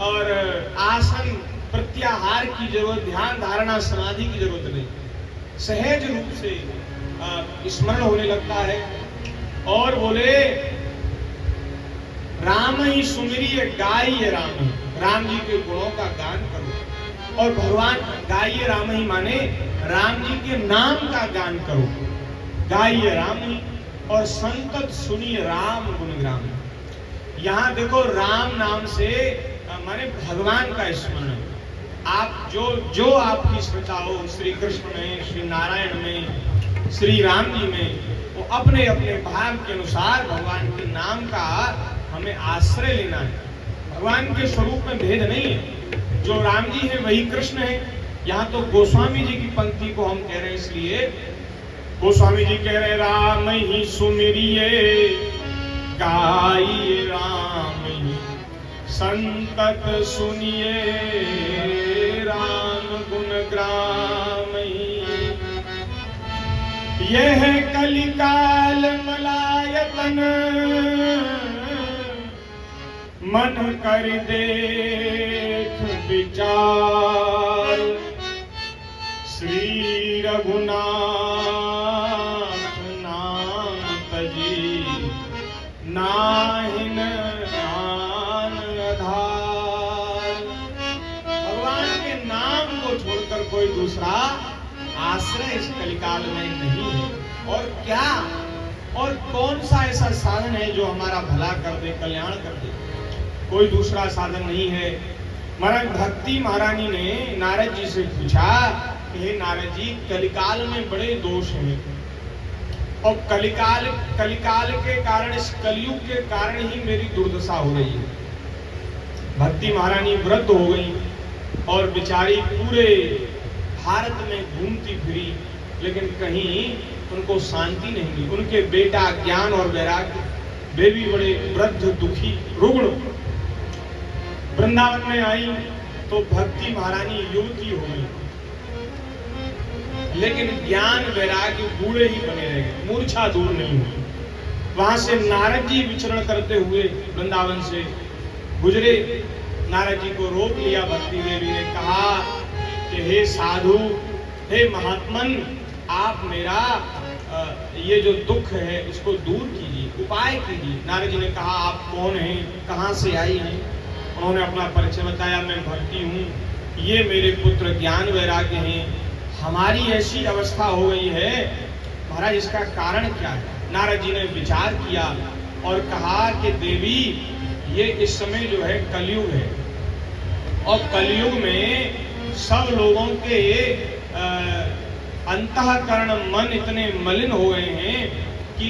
और आसन प्रत्याहार की जरूरत, ध्यान धारणा समाधि की जरूरत नहीं, सहज रूप से स्मरण होने लगता है। और बोले राम ही सुमिरिय गाइए राम, राम जी के गुणों का गान करो। और भगवान गाइए राम ही माने राम जी के नाम का गान करो, गाइए राम ही। और संतत सुनिए राम गुणग्राम। यहाँ देखो राम नाम से माने भगवान का स्मरण। आप जो आपकी श्रद्धा हो, श्री कृष्ण में, श्री नारायण में, श्री राम जी में, वो अपने अपने भाव के अनुसार भगवान के नाम का हमें आश्रय लेना है। भगवान के स्वरूप में भेद नहीं है, जो राम जी है वही कृष्ण है। यहाँ तो गोस्वामी जी की पंक्ति को हम कह रहे हैं, इसलिए गोस्वामी जी कह रहे राम ही सुमिरिये गाइए राम ही, संतत सुनिए राम गुण ग्राम ही। यह कलिकाल मलायतन मन कर देख विचार, श्री रघुनाथ नाम तजी नाहिन आन आधार। भगवान के नाम को छोड़कर कोई दूसरा आश्रय इस कलिकाल में नहीं है। और क्या और कौन सा ऐसा साधन है जो हमारा भला कर दे, कल्याण कर दे? कोई दूसरा साधन नहीं है। महाराज भक्ति महारानी ने नारद जी से पूछा, हे नारद जी, कलिकाल में बड़े दोष हैं और कलिकाल के कारण, इस कलयुग के कारण ही मेरी दुर्दशा हो रही है। भक्ति महारानी वृद्ध हो गई और बेचारी पूरे भारत में घूमती फिरी, लेकिन कहीं उनको शांति नहीं मिली। उनके बेटा ज्ञान और वैराग्य वे भी बड़े वृद्ध, दुखी, रुग्ण वृंदावन में आई तो भक्ति महारानी युवती हो गई, लेकिन ज्ञान वैराग्य बूढ़े ही बने रह गए, मूर्छा दूर नहीं हुई। वहां से नारद जी विचरण करते हुए वृंदावन से गुजरे। नारद जी को रोक लिया भक्ति देवी ने, कहा कि हे साधु, हे महात्मन, आप मेरा ये जो दुख है इसको दूर कीजिए, उपाय कीजिए। नारद जी ने कहा, आप कौन हैं, कहां से आई हैं? उन्होंने अपना परिचय बताया, मैं भक्ति हूँ, ये मेरे पुत्र ज्ञान वैराग्य हैं, हमारी ऐसी अवस्था हो गई है, महाराज इसका कारण क्या है? नारद जी ने विचार किया और कहा कि देवी, ये इस समय जो है कलयुग है और कलयुग में सब लोगों के अंतःकरण मन इतने मलिन हो गए हैं कि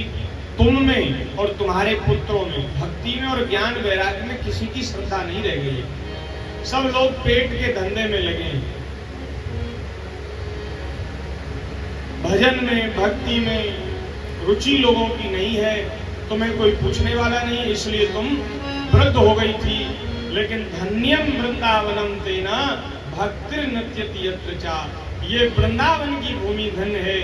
तुम में और तुम्हारे पुत्रों में, भक्ति में और ज्ञान वैराग्य में किसी की श्रद्धा नहीं रह गई है। सब लोग पेट के धंधे में लगे हैं, भजन में, भक्ति में रुचि लोगों की नहीं है। तुम्हें कोई पूछने वाला नहीं, इसलिए तुम वृद्ध हो गई थी। लेकिन धन्यम वृंदावनम तेना भक्तिर नृत्यति यत्र चा, ये वृंदावन की भूमि धन्य है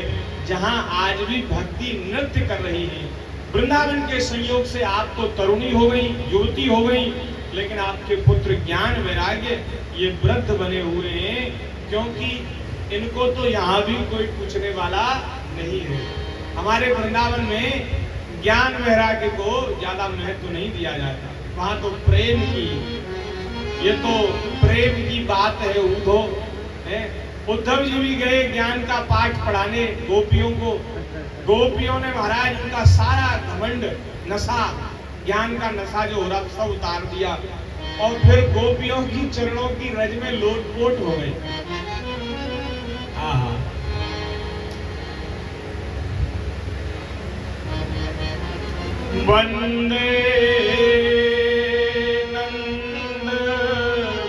जहां आज भी भक्ति नृत्य कर रही है। वृंदावन के संयोग से आप तो तरुणी हो गई, युवती हो गई, लेकिन आपके पुत्र ज्ञान वैराग्य ये वृद्ध बने हुए हैं, क्योंकि इनको तो यहाँ भी कोई पूछने वाला नहीं है। हमारे वृंदावन में ज्ञान वैराग्य को ज्यादा महत्व नहीं दिया जाता, वहां तो प्रेम की, ये तो प्रेम की बात है। उद्धव जी भी गए ज्ञान का पाठ पढ़ाने गोपियों को, गोपियों ने महाराज उनका सारा घमंड, नशा, ज्ञान का नशा जो हो रहा सब उतार दिया और फिर गोपियों की चरणों की रज में लोटपोट हो गए। वंदे नंद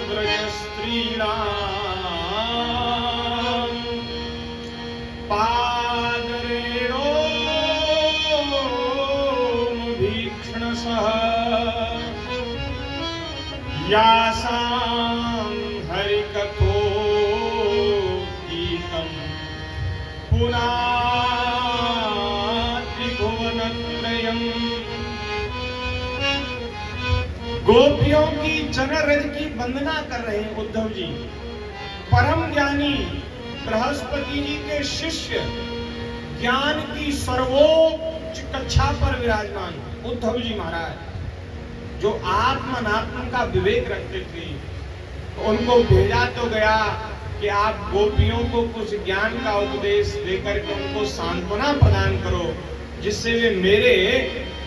व्रज श्री राम, पादरेणो भीक्षण सह, यासां हरिकथो गीतम पुनाति भुवनत्रयम्। गोपियों की जनरज की वंदना कर रहे हैं उद्धव जी। परम ज्ञानी बृहस्पति जी के शिष्य, ज्ञान की सर्वोच्च कक्षा पर विराजमान उद्धव जी महाराज, जो आत्म अनात्म का विवेक रखते थे, तो उनको भेजा तो गया कि आप गोपियों को कुछ ज्ञान का उपदेश देकर के उनको सांत्वना प्रदान करो, जिससे वे मेरे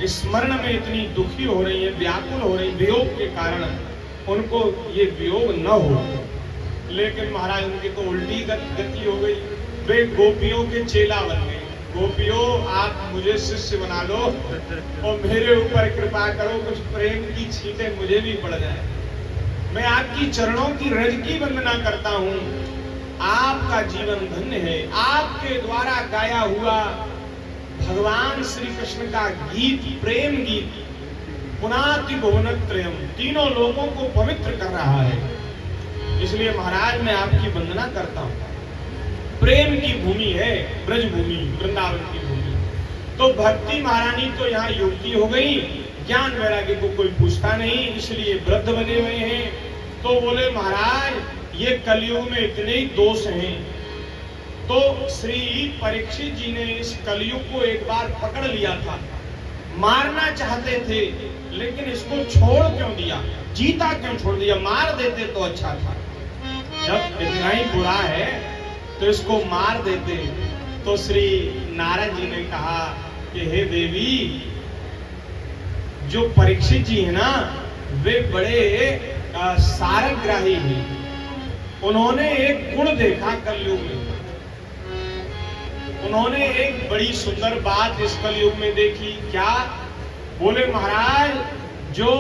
स्मरण में इतनी दुखी हो रही है, व्याकुल हो रही, वियोग के कारण उनको ये वियोग न हो। लेकिन महाराज उनकी तो उल्टी गति हो गई, वे गोपियों के चेला बन गए। गोपियों, आप मुझे शिष्य बना लो और मेरे ऊपर कृपा करो, कुछ प्रेम की छींटे मुझे भी पड़ जाए। मैं आपकी चरणों की रज की वंदना करता हूँ, आपका जीवन धन्य है। आपके द्वारा गाया हुआ भगवान श्री कृष्ण का गीत, प्रेम गीत, पुनाति भुवनत्रयम्, तीनों लोगों को पवित्र कर रहा है। इसलिए महाराज मैं आपकी वंदना करता हूँ। प्रेम की भूमि है ब्रज भूमि, वृंदावन की भूमि। तो भक्ति महारानी तो यहाँ युक्ति हो गई, ज्ञान वैराग्य को कोई पूछता नहीं, इसलिए वृद्ध बने हुए हैं। तो बोले महाराज ये कलयुग में इतने ही दोष हैं। तो श्री परीक्षित जी ने इस कलयुग को एक बार पकड़ लिया था, मारना चाहते थे, लेकिन इसको छोड़ क्यों दिया, जीता क्यों छोड़ दिया, मार देते तो अच्छा था। जब इतना ही बुरा है तो इसको मार देते। तो श्री नारद जी ने कहा कि हे देवी, जो परीक्षित जी है ना, वे बड़े सारग्राही हैं। उन्होंने एक गुण देखा कलयुग में, उन्होंने एक बड़ी सुंदर बात इस कलयुग में देखी। क्या? बोले महाराज, जो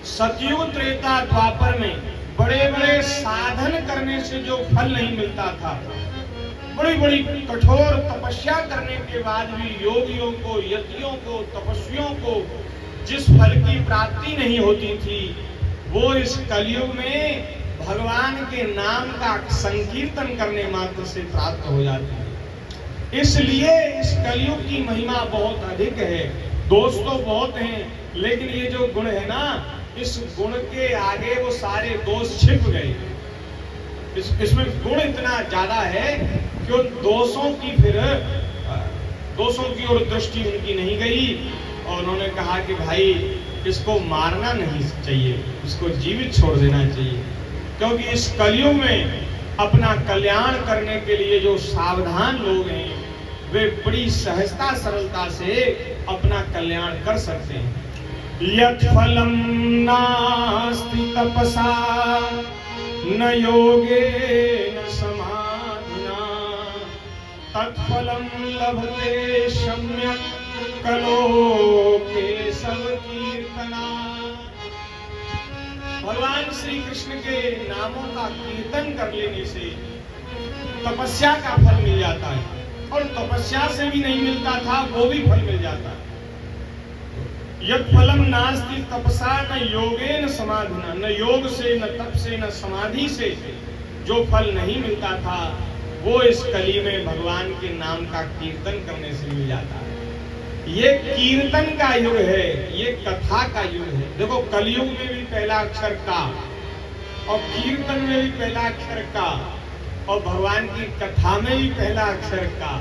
सतयुग त्रेता द्वापर में बड़े बड़े साधन करने से जो फल नहीं मिलता था, बड़ी बड़ी कठोर तपस्या करने के बाद भी योगियों को, यतियों को, तपस्वियों को जिस फल की प्राप्ति नहीं होती थी, वो इस कलयुग में भगवान के नाम का संकीर्तन करने मात्र से प्राप्त हो जाती है। इसलिए इस कलयुग की महिमा बहुत अधिक है। दोष तो बहुत हैं, लेकिन ये जो गुण है ना, इस गुण के आगे वो सारे दोष छिप गए। इसमें गुण इतना ज्यादा है कि उन दोषों की ओर दृष्टि उनकी नहीं गई, और उन्होंने कहा कि भाई इसको मारना नहीं चाहिए, इसको जीवित छोड़ देना चाहिए। क्योंकि इस कलयुग में अपना कल्याण करने के लिए जो सावधान लोग हैं, वे बड़ी सहजता सरलता से अपना कल्याण कर सकते हैं। यत् फलम नास्ति तपसा न योगेन समाधिना तत्फलम लभते सम्यक् कलो केशव कीर्तना। भगवान श्री कृष्ण के नामों का कीर्तन कर लेने से तपस्या का फल मिल जाता है, और तपस्या से भी नहीं मिलता था वो भी फल मिल जाता है। यत् फलम नास्ति तपसा न योगेन समाधिना, न योग से, न तप से, न समाधि से जो फल नहीं मिलता था, वो इस कली में भगवान के नाम का कीर्तन करने से मिल जाता है। ये कीर्तन का युग है, ये कथा का युग है। देखो, कलयुग में भी पहला अक्षर का, और कीर्तन में भी पहला अक्षर का, और भगवान की कथा में भी पहला अक्षर का।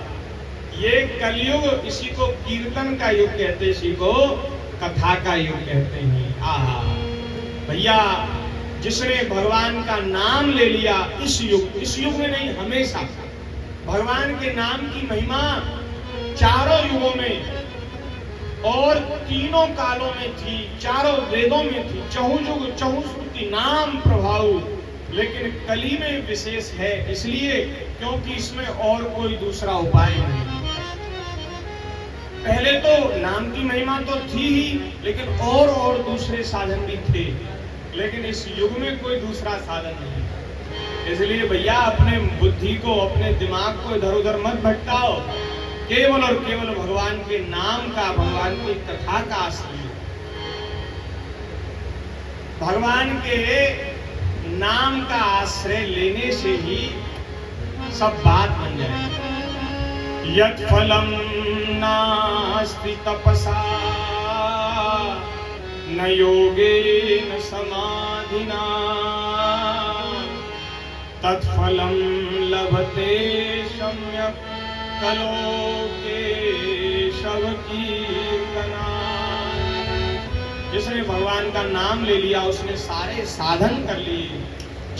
ये कलयुग, इसी को कीर्तन का युग कहते हैं, इसी को कथा का युग कहते हैं। आहा भैया, जिसने भगवान का नाम ले लिया इस युग में नहीं, हमेशा भगवान के नाम की महिमा चारों युगों में और तीनों कालों में थी, चारों वेदों में थी, चहुयुग चहुश्रुति नाम प्रभाव, लेकिन कली में विशेष है, इसलिए क्योंकि इसमें और कोई दूसरा उपाय नहीं। पहले तो नाम की महिमा तो थी ही, लेकिन और दूसरे साधन भी थे, लेकिन इस युग में कोई दूसरा साधन नहीं। इसलिए भैया, अपने बुद्धि को, अपने दिमाग को इधर उधर मत भटकाओ, केवल और केवल भगवान के नाम का, भगवान की कथा का आश्रय, भगवान के नाम का आश्रय लेने से ही सब बात बन जाएगी। यत् फलम नास्ति तपसा न योगेन समाधिना तत्फलं लभते सम्यक् कलो केशव कीर्तना। जिसने भगवान का नाम ले लिया उसने सारे साधन कर लिए।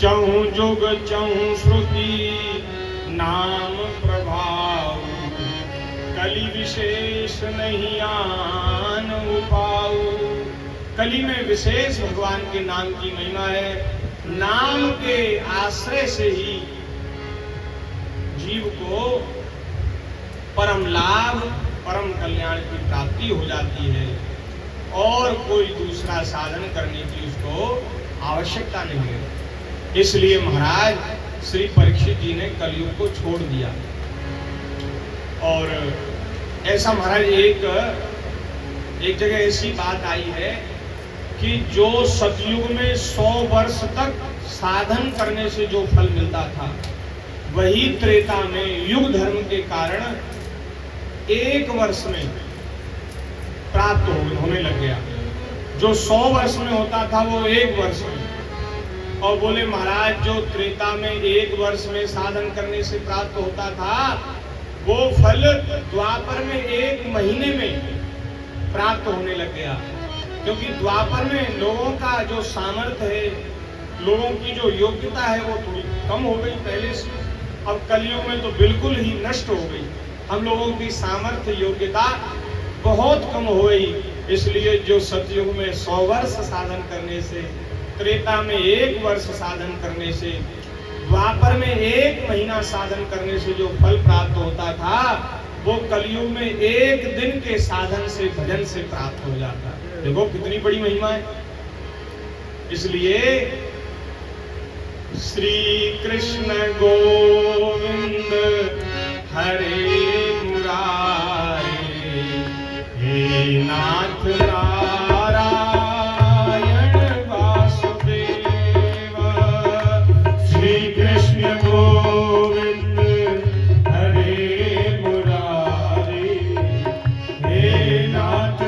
चहु जुग चहु श्रुति नाम प्रभाव कलि विशेष नहीं आन उपाऊ। कली में विशेष भगवान के नाम की महिमा है। नाम के आश्रय से ही जीव को परम लाभ परम कल्याण की प्राप्ति हो जाती है और कोई दूसरा साधन करने की उसको आवश्यकता नहीं है। इसलिए महाराज श्री परीक्षित जी ने कलयुग को छोड़ दिया। और ऐसा महाराज एक जगह ऐसी बात आई है कि जो सतयुग में 100 वर्ष तक साधन करने से जो फल मिलता था वही त्रेता में युग धर्म के कारण 1 वर्ष में प्राप्त होने लग गया। जो 100 वर्ष में होता था वो 1 वर्ष में। और बोले महाराज जो त्रेता में 1 वर्ष में साधन करने से प्राप्त होता था वो फल द्वापर में 1 महीने में प्राप्त होने लग गया। क्योंकि द्वापर में लोगों का जो सामर्थ्य है, लोगों की जो योग्यता है वो थोड़ी कम हो गई पहले से। अब कलयुग में तो बिल्कुल ही नष्ट हो गई। हम लोगों की सामर्थ्य योग्यता बहुत कम हो गई। इसलिए जो सतयुग में 100 वर्ष साधन करने से, त्रेता में 1 वर्ष साधन करने से, द्वापर में 1 महीना साधन करने से जो फल प्राप्त होता था वो कलयुग में 1 दिन के साधन से, भजन से प्राप्त हो जाता। देखो कितनी बड़ी महिमा है। इसलिए श्री कृष्ण गोविंद हरे मुरारे हे नाथ नारायण वासुदेव। श्री कृष्ण गोविंद हरे मुरारे हे नाथ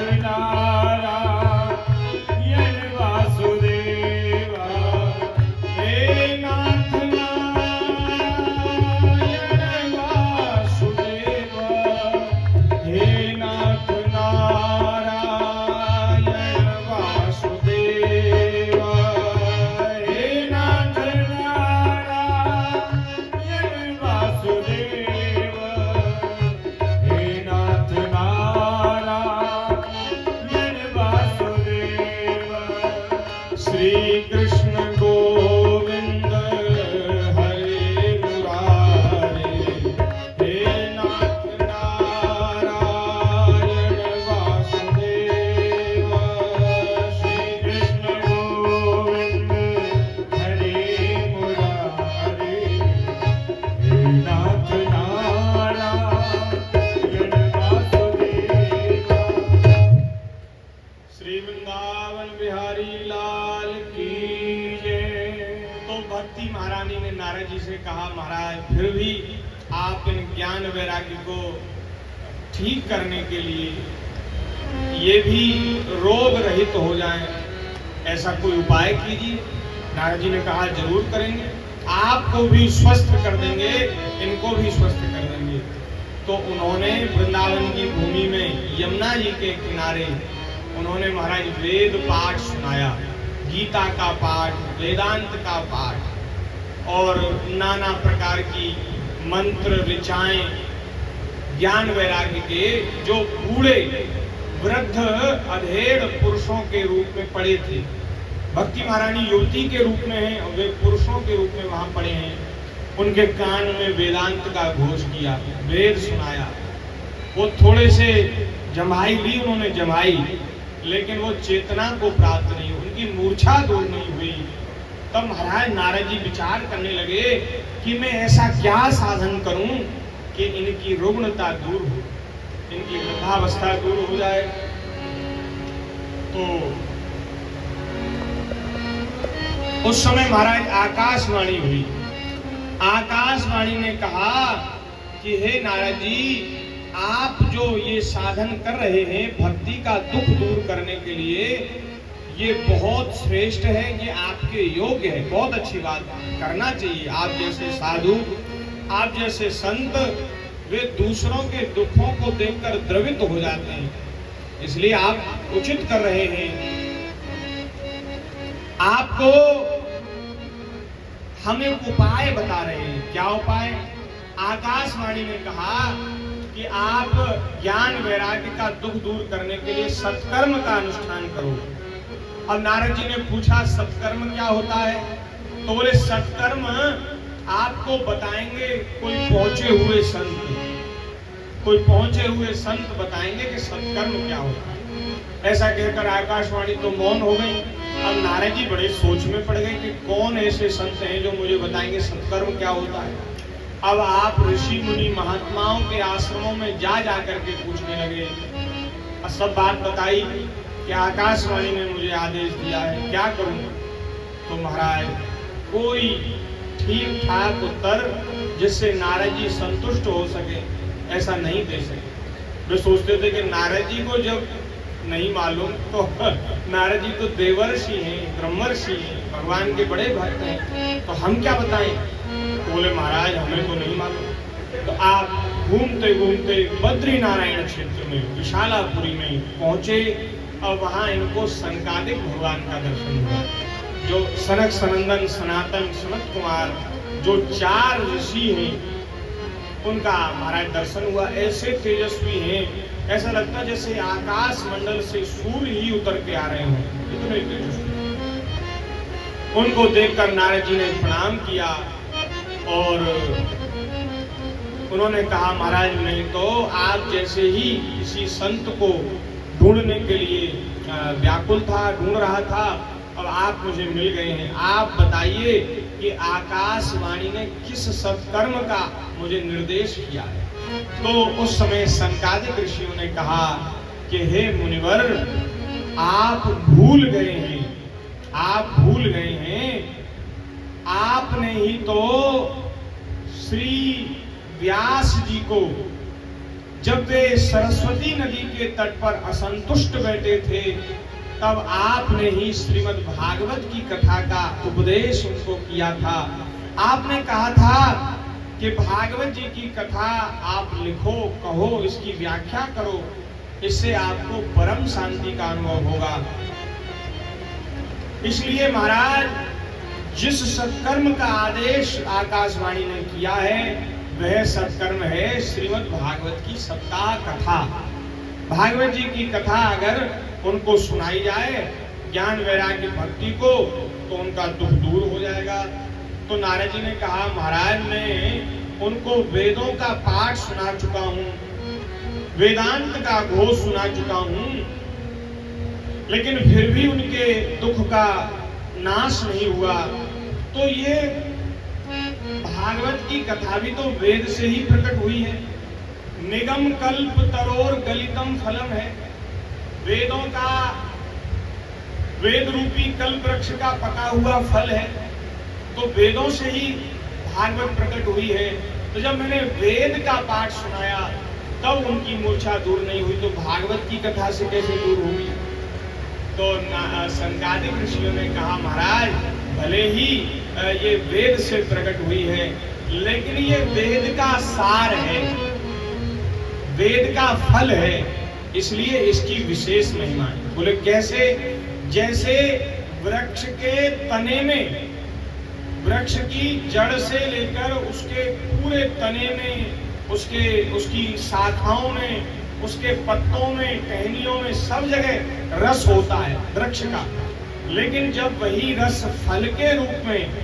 फिर भी आप इन ज्ञान वैराग्य को ठीक करने के लिए ये भी रोग रहित हो जाएं, ऐसा कोई उपाय कीजिए। नारद जी ने कहा जरूर करेंगे, आपको भी स्वस्थ कर देंगे, इनको भी स्वस्थ कर देंगे। तो उन्होंने वृंदावन की भूमि में यमुना जी के किनारे उन्होंने महाराज वेद पाठ सुनाया, गीता का पाठ, वेदांत का पाठ और नाना प्रकार की मंत्र ऋचाएं, ज्ञान वैराग्य के जो बूढ़े वृद्ध अधेड़ पुरुषों के रूप में पड़े थे। भक्ति महारानी युवती के रूप में हैं और वे पुरुषों के रूप में वहां पड़े हैं। उनके कान में वेदांत का घोष किया, वेद सुनाया। वो थोड़े से जमाई ली उन्होंने जमाई, लेकिन वो चेतना को प्राप्त नहीं, उनकी मूर्छा दूर नहीं हुई। तब महाराज नारद जी विचार करने लगे कि मैं ऐसा क्या साधन करूं कि इनकी रुग्णता दूर हो, इनकी वृद्धावस्था दूर हो जाए। तो उस समय महाराज आकाशवाणी हुई। आकाशवाणी ने कहा कि हे नारद जी, आप जो ये साधन कर रहे हैं भक्ति का दुख दूर करने के लिए, ये बहुत श्रेष्ठ है, ये आपके योग्य है, बहुत अच्छी बात, करना चाहिए। आप जैसे साधु, आप जैसे संत, वे दूसरों के दुखों को देखकर द्रवित हो जाते हैं, इसलिए आप उचित कर रहे हैं। आपको हम एक उपाय बता रहे हैं। क्या उपाय? आकाशवाणी ने कहा कि आप ज्ञान वैराग्य का दुख दूर करने के लिए सत्कर्म का अनुष्ठान करो। अब नारद जी ने पूछा सत्कर्म क्या होता है? तो बोले सत्कर्म आपको बताएंगे कोई पहुंचे हुए संत, कोई पहुंचे हुए संत बताएंगे कि सत्कर्म क्या होता है। ऐसा कहकर आकाशवाणी तो मौन हो गई। अब नारद जी बड़े सोच में पड़ गए कि कौन ऐसे संत हैं जो मुझे बताएंगे सत्कर्म क्या होता है। अब आप ऋषि मुनि महात्माओं के आश्रमों में जा करके पूछने लगे। और सब बात बताई कि आकाशवाणी ने मुझे आदेश दिया है, क्या करूं? तो महाराज कोई ठीक ठाक उत्तर जिससे नारद जी संतुष्ट हो सके ऐसा नहीं दे सके। वे सोचते थे कि नारद जी को जब नहीं मालूम तो नारद जी तो देवर्षि हैं, ब्रह्मर्षि हैं, भगवान के बड़े भक्त हैं, तो हम क्या बताएं? बोले महाराज हमें तो नहीं मालूम। तो आप घूमते घूमते बद्री नारायण क्षेत्र में विशालापुरी में पहुंचे और वहां इनको सनकादिक भगवान का दर्शन हुआ। जो सनक सनंदन सनातन सनत कुमार जो 4 ऋषि हैं उनका महाराज दर्शन हुआ। ऐसे तेजस्वी हैं, ऐसा लगता जैसे आकाश मंडल से सूर्य ही उतर के आ रहे हों, इतने तेजस्वी। उनको देखकर नारद जी ने प्रणाम किया और उन्होंने कहा महाराज मैं तो आप जैसे ही किसी संत को ढूंढने के लिए व्याकुल था, ढूंढ रहा था, अब आप मुझे मिल गए हैं। आप बताइए कि आकाशवाणी ने किस सत्कर्म का मुझे निर्देश किया है। तो उस समय सनकादिक ऋषियों ने कहा कि हे मुनिवर आप भूल गए हैं, आप भूल गए हैं, आपने ही तो श्री व्यास जी को जब वे सरस्वती नदी के तट पर असंतुष्ट बैठे थे तब आपने ही श्रीमद् भागवत की कथा का उपदेश उनको किया था। आपने कहा था कि भागवत जी की कथा आप लिखो, कहो, इसकी व्याख्या करो, इससे आपको परम शांति का अनुभव होगा। इसलिए महाराज जिस सत्कर्म का आदेश आकाशवाणी ने किया है वह सत्कर्म है श्रीमद् भागवत की सप्ताह कथा। भागवत जी की कथा अगर उनको सुनाई जाए ज्ञान वैराग्य भक्ति को तो उनका दुख दूर हो जाएगा। तो नारद जी ने कहा महाराज मैं उनको वेदों का पाठ सुना चुका हूँ, वेदांत का घोष सुना चुका हूँ, लेकिन फिर भी उनके दुख का नाश नहीं हुआ। तो ये भागवत की कथा भी तो वेद से ही प्रकट हुई है। निगम कल्प तरोर गलितम फलम है। वेदों का, वेद रूपी कल्प वृक्ष का पका हुआ फल है। तो वेदों से ही भागवत प्रकट हुई है। तो जब मैंने वेद का पाठ सुनाया तब उनकी मूर्छा दूर नहीं हुई, तो भागवत की कथा से कैसे दूर होगी? तो सनकादिक ऋषियों ने कहा महाराज भले ही ये वेद से प्रकट हुई है लेकिन ये वेद का सार है, वेद का फल है, इसलिए इसकी विशेष महिमा है। बोले कैसे? जैसे वृक्ष के तने में, वृक्ष की जड़ से लेकर उसके पूरे तने में, उसकी शाखाओं में, उसके पत्तों में, टहनियों में, सब जगह रस होता है वृक्ष का। लेकिन जब वही रस फल के रूप में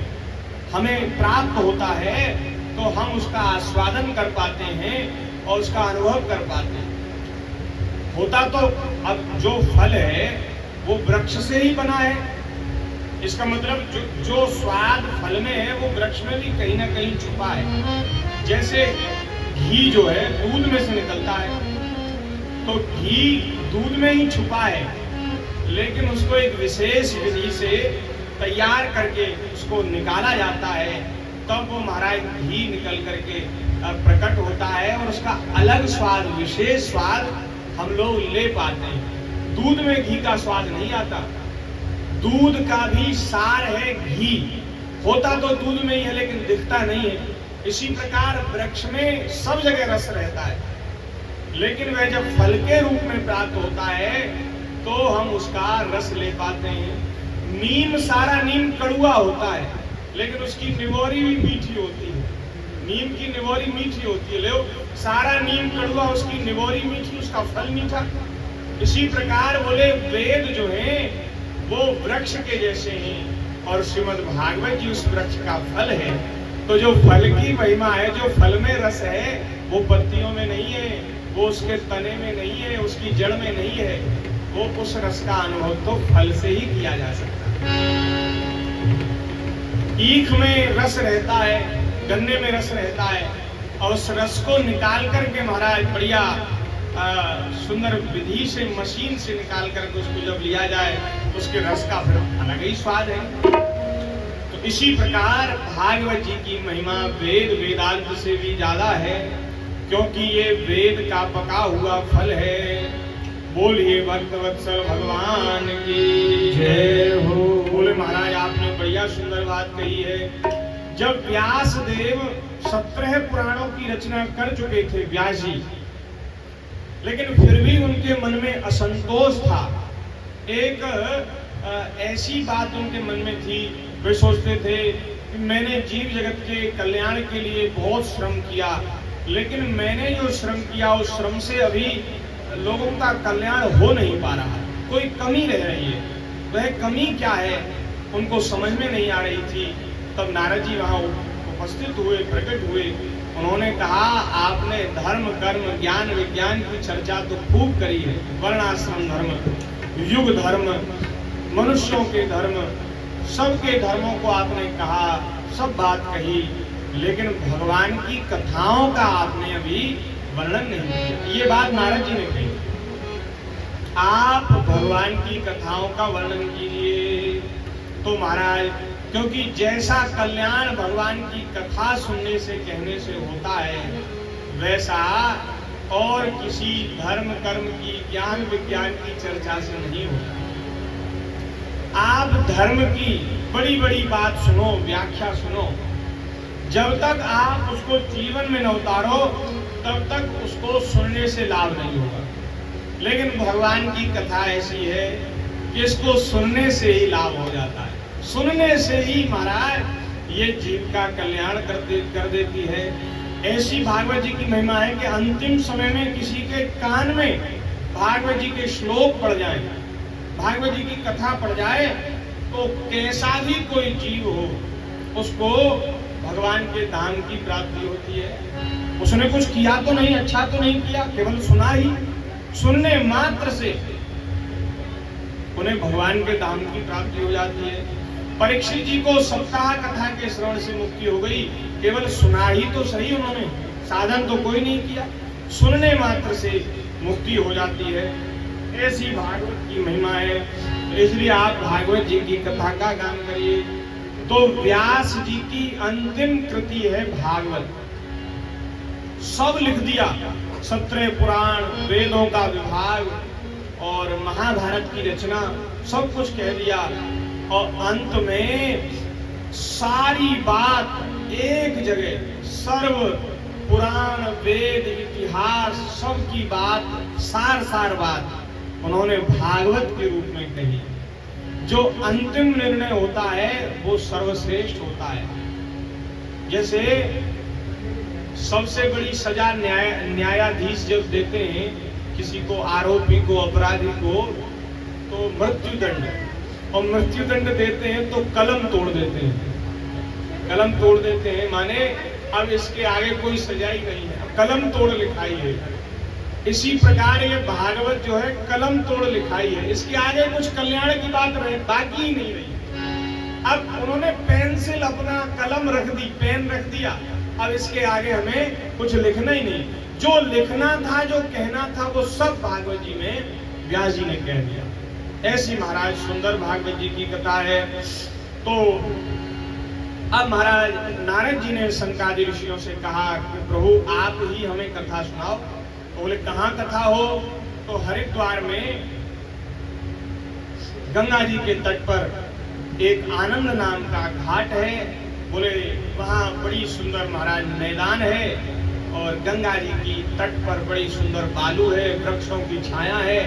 हमें प्राप्त होता है तो हम उसका आस्वादन कर पाते हैं और उसका अनुभव कर पाते हैं। होता तो अब जो फल है वो वृक्ष से ही बना है, इसका मतलब जो स्वाद फल में है वो वृक्ष में भी कहीं ना कहीं छुपा है। जैसे घी जो है दूध में से निकलता है, तो घी दूध में ही छुपा है, लेकिन उसको एक विशेष विधि से तैयार करके उसको निकाला जाता है, तब वो महाराज घी निकल करके प्रकट होता है और उसका अलग स्वाद, विशेष स्वाद हम लोग ले पाते हैं। दूध में घी का स्वाद नहीं आता। दूध का भी सार है घी, होता तो दूध में ही है लेकिन दिखता नहीं है। इसी प्रकार वृक्ष में सब जगह रस रहता है, लेकिन वह जब फल के रूप में प्राप्त होता है तो हम उसका रस ले पाते हैं। नीम, सारा नीम कड़वा होता है लेकिन उसकी निवोरी भी मीठी होती है। नीम की निवोरी मीठी होती है, लो सारा नीम कड़वा, उसकी निवोरी मीठी, उसका फल मीठा। इसी प्रकार बोले वेद जो है वो वृक्ष के जैसे हैं और श्रीमद् भागवत जी उस वृक्ष का फल है। तो जो फल की महिमा है, जो फल में रस है, वो पत्तियों में नहीं है, वो उसके तने में नहीं है, उसकी जड़ में नहीं है, वो उस रस का अनुभव तो फल से ही किया जा सकता है। ईख में रस रहता है, गन्ने में रस रहता है, और उस रस को निकाल करके महाराज बढ़िया सुंदर विधि से, मशीन से निकाल करके उसको जब लिया जाए उसके रस का फिर अलग ही स्वाद है। तो इसी प्रकार भागवत जी की महिमा वेद वेदांत से भी ज्यादा है, क्योंकि ये वेद का पका हुआ फल है। बोलिए भक्तवत्सल भगवान की जय हो। बोले महाराज आपने बढ़िया सुंदर बात कही है। जब व्यास देव 17 पुराणों की रचना कर चुके थे व्यास जी, लेकिन फिर भी उनके मन में असंतोष था। एक ऐसी बात उनके मन में थी, वे सोचते थे कि मैंने जीव जगत के कल्याण के लिए बहुत श्रम किया, लेकिन मैंने जो श्रम किया उस श्रम से अभी लोगों का कल्याण हो नहीं पा रहा, कोई कमी रह रही है। वह कमी क्या है उनको समझ में नहीं आ रही थी। तब नारद जी वहां उपस्थित हुए, प्रकट हुए। उन्होंने कहा आपने धर्म कर्म ज्ञान विज्ञान की चर्चा तो खूब करी है, वर्णाश्रम धर्म, युग धर्म, मनुष्यों के धर्म, सबके धर्मों को आपने कहा, सब बात कही, लेकिन भगवान की कथाओं का आपने अभी वर्णन नहीं किया। ये बात नारद जी ने कही, आप भगवान की कथाओं का वर्णन कीजिए। तो महाराज, क्योंकि जैसा कल्याण भगवान की कथा सुनने से कहने से होता है, वैसा और किसी धर्म कर्म की ज्ञान विज्ञान की चर्चा से नहीं होता। आप धर्म की बड़ी बड़ी बात सुनो, व्याख्या सुनो, जब तक आप उसको जीवन में न उतारो तब तक उसको सुनने से लाभ नहीं होगा। लेकिन भगवान की कथा ऐसी है कि इसको सुनने से ही लाभ हो जाता है। सुनने से ही महाराज ये जीव का कल्याण कर देती है। ऐसी भागवत जी की महिमा है कि अंतिम समय में किसी के कान में भागवत जी के श्लोक पड़ जाए, भागवत जी की कथा पड़ जाए, तो कैसा भी कोई जीव हो उसको भगवान के धाम की प्राप्ति होती है। उसने कुछ किया तो नहीं, अच्छा तो नहीं किया, केवल सुना ही, सुनने मात्र से उन्हें भगवान के धाम की प्राप्ति हो जाती है। परीक्षित जी को सप्ताह कथा के श्रवण से मुक्ति हो गई, केवल सुना ही तो सही, उन्होंने साधन तो कोई नहीं किया, सुनने मात्र से मुक्ति हो जाती है। ऐसी भागवत की महिमा है, इसलिए आप भागवत जी की कथा का गान करिए। तो व्यास जी की अंतिम कृति है भागवत, सब लिख दिया, 17 पुराण, वेदों का विभाग और महाभारत की रचना, सब कुछ कह दिया। और अंत में सारी बात एक जगह, सर्व पुराण वेद इतिहास सब की बात, सार बात उन्होंने भागवत के रूप में कही। जो अंतिम निर्णय होता है वो सर्वश्रेष्ठ होता है। जैसे सबसे बड़ी सजा न्यायाधीश जब देते हैं किसी को, आरोपी को, अपराधी को, तो मृत्युदंड, और मृत्युदंड देते हैं तो कलम तोड़ देते हैं। कलम तोड़ देते हैं माने अब इसके आगे कोई सजा ही नहीं है, कलम तोड़ लिखाई है। इसी प्रकार ये भागवत जो है कलम तोड़ लिखाई है, इसके आगे कुछ कल्याण की बात बाकी ही नहीं रही। अब उन्होंने पेंसिल, अपना कलम रख दी, पेन रख दिया, अब इसके आगे हमें कुछ लिखना ही नहीं। जो लिखना था, जो कहना था, वो सब भागवत जी में व्यास जी ने कह दिया। ऐसी महाराज सुंदर भागवत जी की कथा है। तो अब महाराज नारद जी ने सनकादि ऋषियों से कहा कि प्रभु आप ही हमें कथा सुनाओ। तो बोले कहाँ कथा हो? तो हरिद्वार में गंगा जी के तट पर एक आनंद नाम का घाट है। बोले वहाँ बड़ी सुंदर महाराज मैदान है और गंगा जी की तट पर बड़ी सुंदर बालू है, वृक्षों की छाया है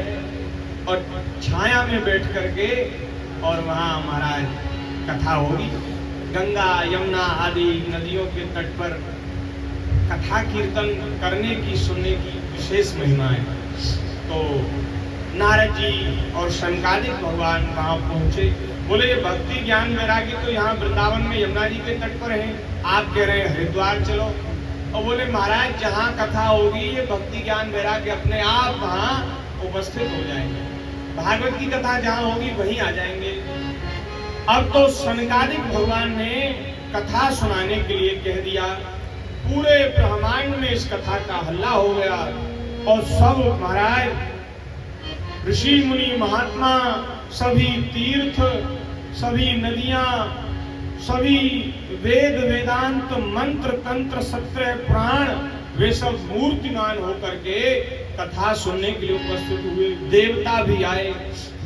और छाया में बैठ करके और वहाँ महाराज कथा होगी। गंगा यमुना आदि नदियों के तट पर कथा कीर्तन करने की, सुनने की विशेष महिमा है। तो नारद जी और शनकादिक भगवान वहां पहुंचे। बोले ये भक्ति ज्ञान वैराग्य तो यहाँ वृंदावन में यमुना जी के तट पर है, आप कह रहे हैं हरिद्वार चलो। और बोले महाराज जहाँ कथा होगी ये भक्ति ज्ञान वैराग्य अपने आप वहाँ उपस्थित हो जाएंगे, भागवत की कथा जहाँ होगी वहीं आ जाएंगे। अब तो शनकादिक भगवान ने कथा सुनाने के लिए कह दिया। पूरे ब्रह्मांड में इस कथा का हल्ला हो गया और सब महाराज ऋषि मुनि महात्मा, सभी तीर्थ, सभी नदियां, सभी वेद वेदांत मंत्र तंत्र सत्रह पुराण वे सब मूर्तिमान होकर के कथा सुनने के लिए उपस्थित हुए। देवता भी आए।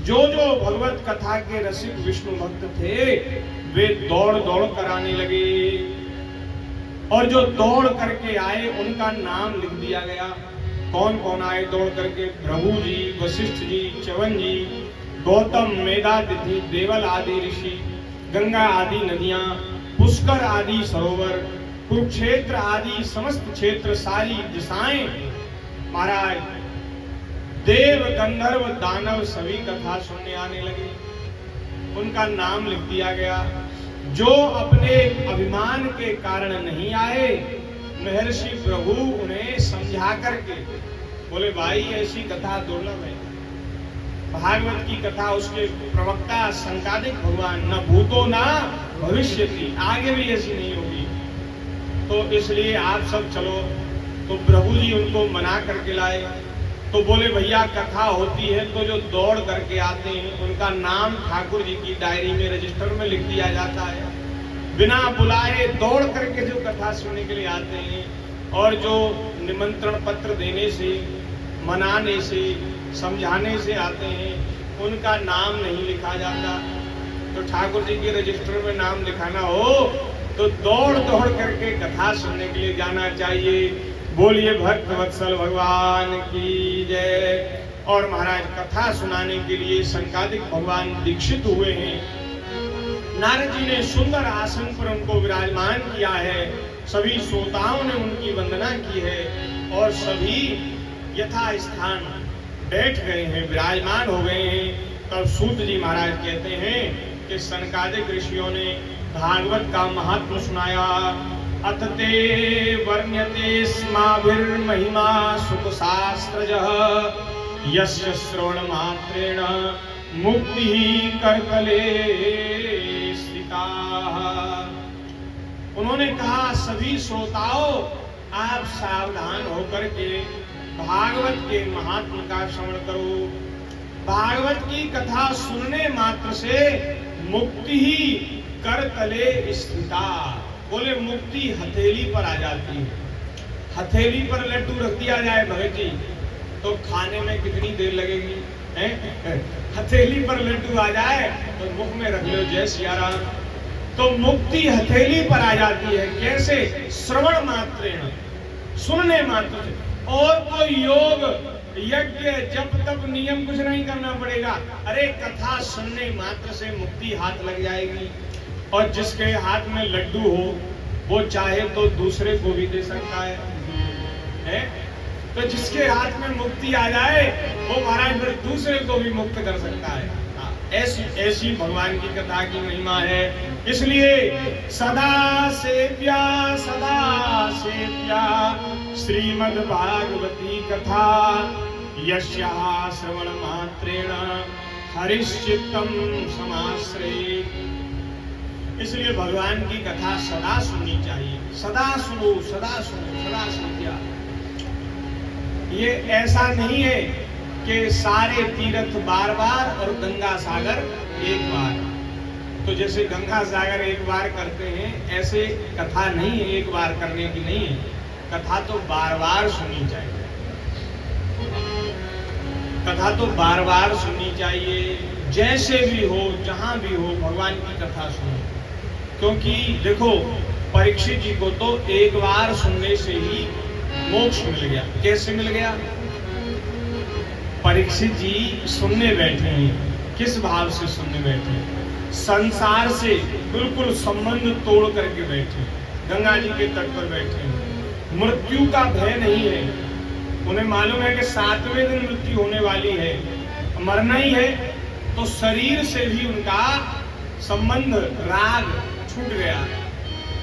जो जो भगवत कथा के रसिक विष्णु भक्त थे वे दौड़ दौड़ कर आने लगे और जो दौड़ करके आए उनका नाम लिख दिया गया। कौन कौन आए दौड़ करके? भृगु जी, वशिष्ठ जी, च्यवन जी, गौतम, मेधातिथि, देवल आदि ऋषि, गंगा आदि नदियां, पुष्कर आदि सरोवर, कुरुक्षेत्र आदि समस्त क्षेत्र, सारी दिशाएं, महाराज देव गंधर्व दानव सभी कथा सुनने आने लगे। उनका नाम लिख दिया गया। जो अपने अभिमान के कारण नहीं आए, महर्षि भृगु उन्हें समझा करके बोले भाई ऐसी कथा दुर्लभ है। भागवत की कथा उसके प्रवक्ता शनकादिक भगवान न भूतो ना भविष्यति, आगे भी ऐसी नहीं होगी, तो इसलिए आप सब चलो। तो भृगु जी उनको मना करके लाए। तो बोले भैया कथा होती है तो जो दौड़ करके आते हैं उनका नाम ठाकुर जी की डायरी में रजिस्टर में लिख दिया जाता है। बिना बुलाए दौड़ करके जो कथा सुनने के लिए आते हैं और जो निमंत्रण पत्र देने से, मनाने से, समझाने से आते हैं उनका नाम नहीं लिखा जाता। तो ठाकुर जी के रजिस्टर में नाम लिखाना हो तो दौड़ दौड़ करके कथा सुनने के लिए जाना चाहिए। बोलिए भक्त वत्सल भगवान की जय। और महाराज कथा सुनाने के लिए शनकादिक भगवान दीक्षित हुए हैं। नारद जी ने सुंदर आसन पर उनको विराजमान किया है। सभी श्रोताओं ने उनकी वंदना की है और सभी यथा स्थान बैठ गए हैं, विराजमान हो गए हैं। तब सूत जी महाराज कहते हैं कि शनकादिक ऋषियों ने भागवत का महात्म सुनाया। अथ ते वर्ण्यते स्माभिर्महिमा सुख शास्त्रजः यस्य श्रवण मात्रेण मुक्ति करतले स्थिता। उन्होंने कहा सभी श्रोताओं आप सावधान होकर के भागवत के महात्म का श्रवण करो। भागवत की कथा सुनने मात्र से मुक्ति ही करतले स्थिता। बोले मुक्ति हथेली पर आ जाती है। हथेली पर लड्डू रख दिया जाए भगत जी तो खाने में कितनी देर लगेगी? हथेली पर लड्डू आ जाए तो मुख में रख लो जय सिया राम। तो मुक्ति हथेली पर आ जाती है। कैसे? श्रवण मात्रेण, सुनने मात्र से। और कोई योग यज्ञ जप तप नियम कुछ नहीं करना पड़ेगा। अरे कथा सुनने मात्र से मुक्ति हाथ लग जाएगी। और जिसके हाथ में लड्डू हो वो चाहे तो दूसरे को भी दे सकता है? तो जिसके हाथ में मुक्ति आ जाए वो महाराज फिर दूसरे को भी मुक्त कर सकता है। ऐसी ऐसी भगवान की कथा की महिमा है। इसलिए सदा सेव्या श्रीमद् भागवती कथा यस्याः श्रवण मात्रेण हरिश्चित्तम समाश्रयेत्। इसलिए भगवान की कथा सदा सुननी चाहिए। सदा सुनो, सदा सुनो, सदा सुनिया। ये ऐसा नहीं है कि सारे तीर्थ बार बार और गंगा सागर एक बार। तो जैसे गंगा सागर एक बार करते हैं ऐसे कथा नहीं है, एक बार करने की नहीं है। कथा तो बार बार सुननी चाहिए। कथा तो बार बार सुननी चाहिए। जैसे भी हो, जहां भी हो, भगवान की कथा सुनो। क्योंकि देखो, परीक्षित जी को तो एक बार सुनने से ही मोक्ष मिल गया। कैसे मिल गया? परीक्षित जी सुनने बैठे हैं, किस भाव से सुनने बैठे हैं? संसार से बिल्कुल संबंध तोड़ करके बैठे, गंगा जी के तट पर बैठे हैं। मृत्यु का भय नहीं है, उन्हें मालूम है कि 7वें दिन मृत्यु होने वाली है, मरना ही है। तो शरीर से भी उनका संबंध, राग छूट गया।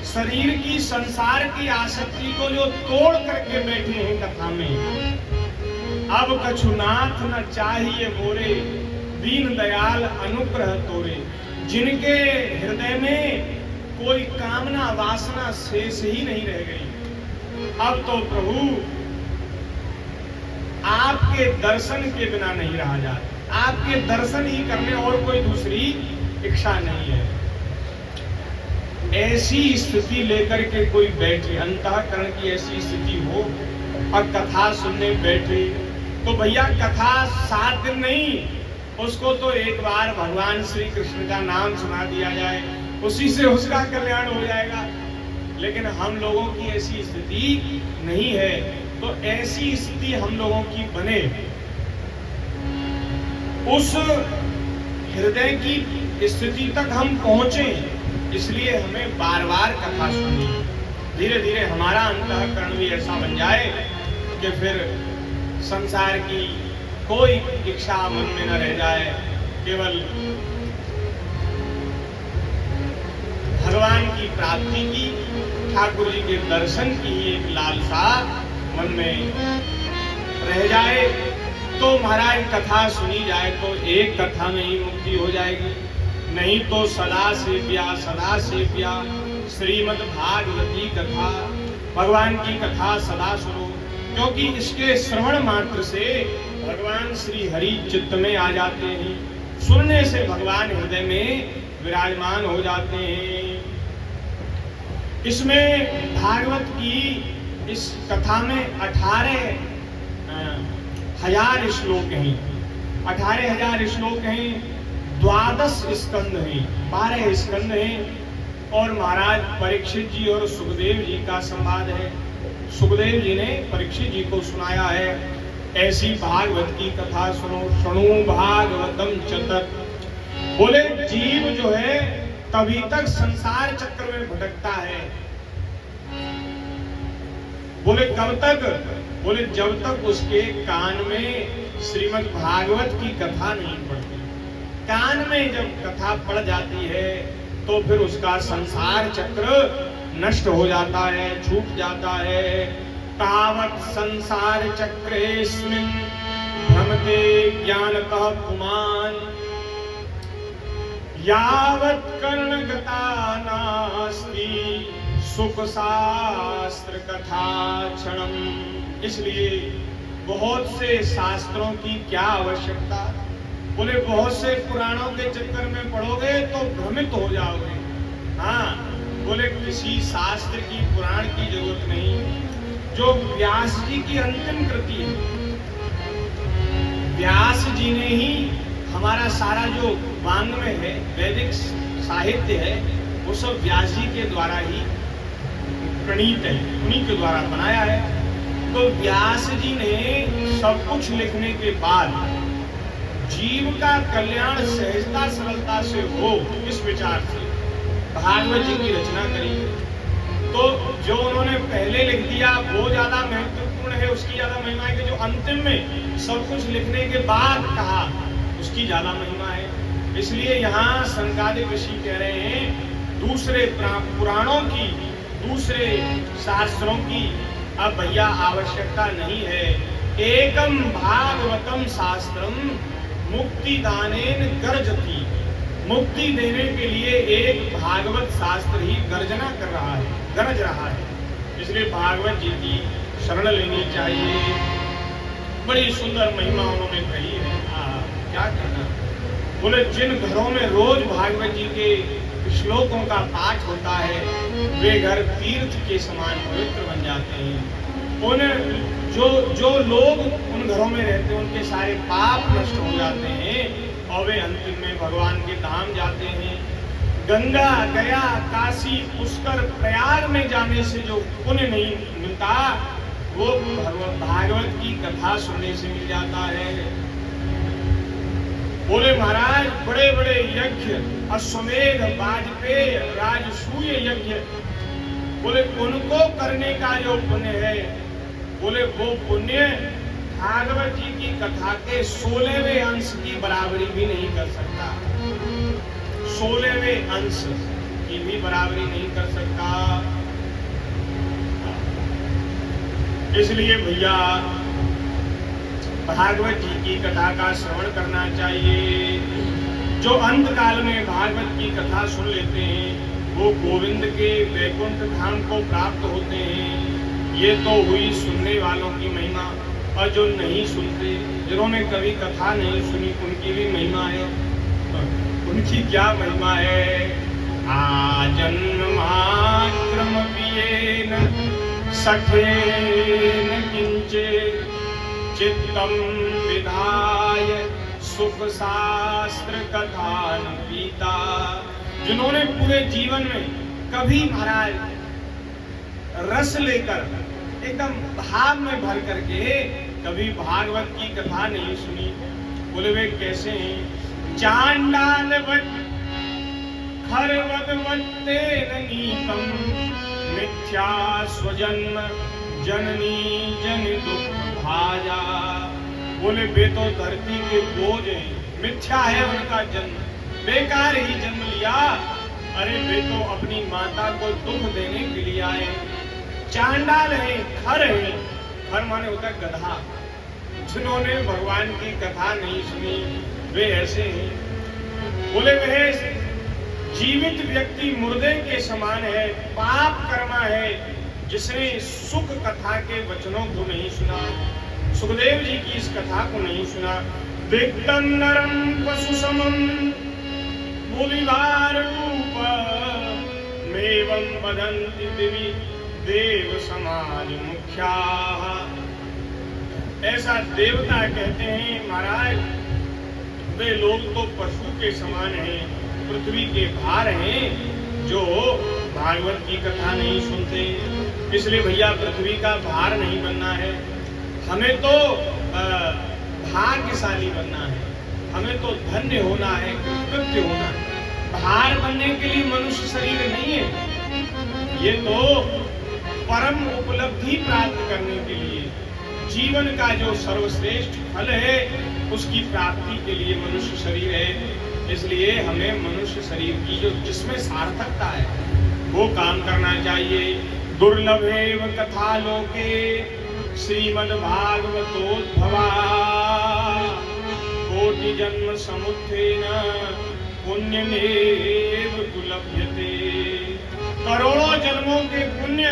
शरीर की, संसार की आसक्ति को जो तोड़ करके बैठे हैं कथा में, अब कछुनाथ न चाहिए मोरे, दीन दयाल अनुग्रह तोरे। जिनके हृदय में कोई कामना वासना शेष ही नहीं रह गई, अब तो प्रभु आपके दर्शन के बिना नहीं रहा जाता। आपके दर्शन ही करने और कोई दूसरी इच्छा नहीं है। ऐसी स्थिति लेकर के कोई बैठे, अंतःकरण की ऐसी स्थिति हो और कथा सुनने बैठे, तो भैया कथा 7 दिन नहीं, उसको तो एक बार भगवान श्री कृष्ण का नाम सुना दिया जाए, उसी से उसका कल्याण हो जाएगा। लेकिन हम लोगों की ऐसी स्थिति नहीं है। तो ऐसी स्थिति हम लोगों की बने, उस हृदय की स्थिति तक हम पहुंचे, इसलिए हमें बार बार कथा सुननी। धीरे धीरे हमारा अंतःकरण भी ऐसा बन जाए कि फिर संसार की कोई इच्छा मन में न रह जाए, केवल भगवान की प्राप्ति की, ठाकुर जी के दर्शन की एक लालसा मन में रह जाए। तो महाराज कथा सुनी जाए तो एक कथा में ही मुक्ति हो जाएगी, नहीं तो सदा सेव्या श्रीमद् भागवती कथा, भगवान की कथा सदा सुनो। क्योंकि इसके श्रवण मात्र से भगवान श्री हरि चित्त में आ जाते हैं, सुनने से भगवान हृदय में विराजमान हो जाते हैं। इसमें भागवत की इस कथा में 18,000 श्लोक हैं, 18,000 श्लोक हैं, 12 स्कंद हैं, 12 स्कंद हैं। और महाराज परीक्षित जी और सुखदेव जी का संवाद है। सुखदेव जी ने परीक्षित जी को सुनाया है, ऐसी भागवत की कथा सुनो, शृणु भागवतम चतत। बोले जीव जो है तभी तक संसार चक्र में भटकता है। बोले कब तक? बोले जब तक उसके कान में श्रीमद् भागवत की कथा नहीं पड़ती। कान में जब कथा पड़ जाती है तो फिर उसका संसार चक्र नष्ट हो जाता है, छूट जाता है। तावत् संसार चक्रेस्मिन् भ्रमते ज्ञानतः पुमान्, यावत् कर्णगता नास्ति सुख शास्त्र कथा क्षणम्। इसलिए बहुत से शास्त्रों की क्या आवश्यकता? बोले बहुत से पुराणों के चक्कर में पढ़ोगे तो भ्रमित हो जाओगे। हाँ, बोले किसी शास्त्र की, पुराण की जरूरत नहीं। जो व्यास जी की अंतिम कृति है, व्यास जी ने ही हमारा सारा जो वाङ्मय है, वैदिक साहित्य है, वो सब व्यास जी के द्वारा ही प्रणीत है, उन्हीं के द्वारा बनाया है। तो व्यास जी ने सब कुछ लिखने के बाद जीव का कल्याण सहजता सरलता से हो, इस विचार से भागवत जी की रचना करी। तो जो उन्होंने पहले लिख दिया वो ज्यादा महत्वपूर्ण है, उसकी ज्यादा महिमा है कि जो अंतिम में सब कुछ लिखने के बाद कहा, उसकी ज्यादा महिमा है। इसलिए यहाँ सनकादिक ऋषि कह रहे हैं दूसरे पुराणों की, दूसरे शास्त्रों की अब भैया आवश्यकता नहीं है। एकम भागवतम शास्त्रम मुक्ति दानेन गर्जति। मुक्ति देने के लिए एक भागवत शास्त्र ही गर्जना कर रहा है, गरज रहा है। इसलिए भागवत जी की शरण लेनी चाहिए। बड़ी सुंदर महिमा उन्होंने कही है। क्या कहना? बोले जिन घरों में रोज भागवत जी के श्लोकों का पाठ होता है, वे घर तीर्थ के समान पवित्र बन जाते हैं। जो लोग उन घरों में रहते हैं, उनके सारे पाप नष्ट हो जाते हैं और वे अंतिम में भगवान के धाम जाते हैं। गंगा, गया, काशी, पुष्कर, प्रयाग में जाने से जो पुण्य नहीं मिलता वो भागवत की कथा सुनने से मिल जाता है। बोले महाराज बड़े बड़े यज्ञ, अश्वमेध, वाजपेय, राजसूय यज्ञ, बोले उनको करने का जो पुण्य है, बोले वो पुण्य भागवत जी की कथा के 16वें अंश की बराबरी भी नहीं कर सकता। 16वें अंश की भी बराबरी नहीं कर सकता। इसलिए भैया भागवत जी की कथा का श्रवण करना चाहिए। जो अंत काल में भागवत की कथा सुन लेते हैं वो गोविंद के वैकुंठ धाम को प्राप्त होते हैं। ये तो हुई सुनने वालों की महिमा, और जो नहीं सुनते, जिन्होंने कभी कथा नहीं सुनी, उनकी भी महिमा है। उनकी क्या महिमा है? आजन्मात्रमपियेन सखेन किंचित् चित्तम विधाय सुख शास्त्र कथान पीता। जिन्होंने पूरे जीवन में कभी महाराज रस लेकर एकदम भाव में भर करके कभी भागवत की कथा नहीं सुनी, बोले वे कैसे हैं? चांडालवत् खरवद्वत्तेन नीतम मिथ्या स्वजन्म जननी जन दुख भाजा। बोले वे तो धरती के बोझ हैं, मिथ्या है उनका जन्म, बेकार ही जन्म लिया। अरे वे तो अपनी माता को दुख देने के लिए आए। चांडाल है, खर है, खर माने होता है गधा। जिन्होंने भगवान की कथा नहीं सुनी वे ऐसे हैं। बोले वे जीवित व्यक्ति मुर्दे के समान है, पाप कर्मा है, जिसने सुख कथा के वचनों को नहीं सुना, सुखदेव जी की इस कथा को नहीं सुना। दिक्तम नरम पशु समम मुनिवार रूप मेवं वदन्ति दिवि देव समाज मुख्या। ऐसा देवता कहते हैं महाराज, वे लोग तो पशु के समान हैं, पृथ्वी के भार हैं, जो भागवत की कथा नहीं सुनते। इसलिए भैया पृथ्वी का भार नहीं बनना है, हमें तो भाग्यशाली बनना है, हमें तो धन्य होना है, कृतज्ञ होना है। भार बनने के लिए मनुष्य शरीर नहीं है, ये तो परम उपलब्धि प्राप्त करने के लिए जीवन का जो सर्वश्रेष्ठ फल है उसकी प्राप्ति के लिए मनुष्य शरीर है। इसलिए हमें मनुष्य शरीर की जो जिसमें सार्थकता है वो काम करना चाहिए। दुर्लभेव कथा लोके श्रीमद्भागवतोद्भवा कोटि जन्म समुत्थेन पुण्यमेव लभ्यते। करोड़ों जन्मों के पुण्य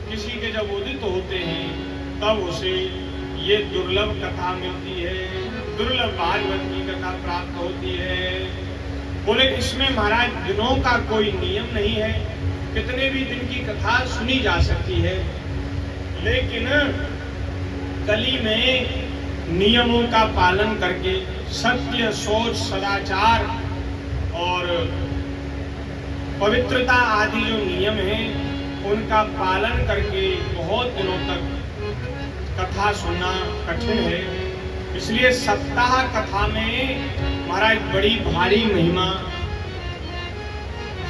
किसी के जब उदित होते हैं तब उसे ये दुर्लभ कथा मिलती है, दुर्लभ भागवत की कथा प्राप्त होती है। बोले इसमें महाराज दिनों का कोई नियम नहीं है, कितने भी दिन की कथा सुनी जा सकती है, लेकिन कली में नियमों का पालन करके सत्य, सोच, सदाचार और पवित्रता आदि जो नियम हैं उनका पालन करके बहुत दिनों तक कथा सुनना कठिन है। इसलिए सप्ताह कथा में महाराज बड़ी भारी महिमा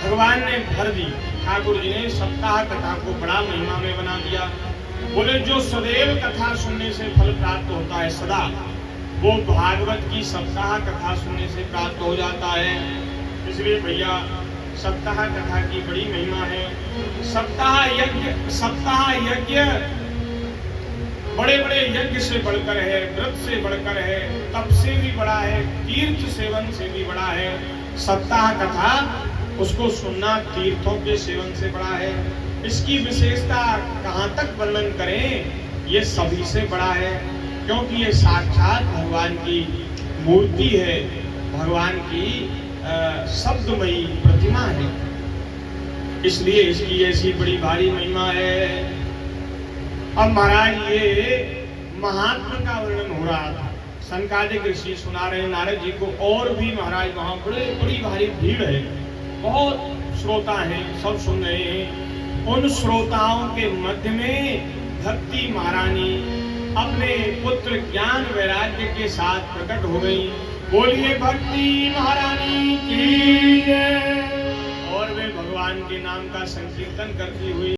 भगवान ने भर दी। ठाकुर जी ने सप्ताह कथा को बड़ा महिमा में बना दिया। बोले जो सदैव कथा सुनने से फल प्राप्त होता है सदा, वो भागवत की सप्ताह कथा सुनने से प्राप्त हो जाता है। इसलिए भैया सप्ताह कथा की बड़ी महिमा है। सप्ताह यज्ञ बड़े बड़े यज्ञ से बढ़कर है, व्रत से बढ़कर है, तप से भी बड़ा है, तीर्थ सेवन से भी बड़ा है। सप्ताह कथा उसको सुनना तीर्थों के सेवन से बड़ा है। इसकी विशेषता कहाँ तक वर्णन करें, ये सभी से बड़ा है, क्योंकि ये साक्षात भगवान की मूर्ति है, भगवान की शब्दमयी प्रतिमा है, इसलिए इसकी ऐसी बड़ी भारी महिमा है। अब महाराज ये महात्मा का वर्णन हो रहा था, सनकादिक ऋषि सुना रहे नारद जी को, और भी महाराज वहां बड़ी भारी भीड़ है, बहुत श्रोता हैं, सब सुन रहे हैं। उन श्रोताओं के मध्य में भक्ति महारानी अपने पुत्र ज्ञान वैराग्य के साथ प्रकट हो गई। बोलिए भक्ति महारानी की जय। और वे भगवान के नाम का संकीर्तन करती हुई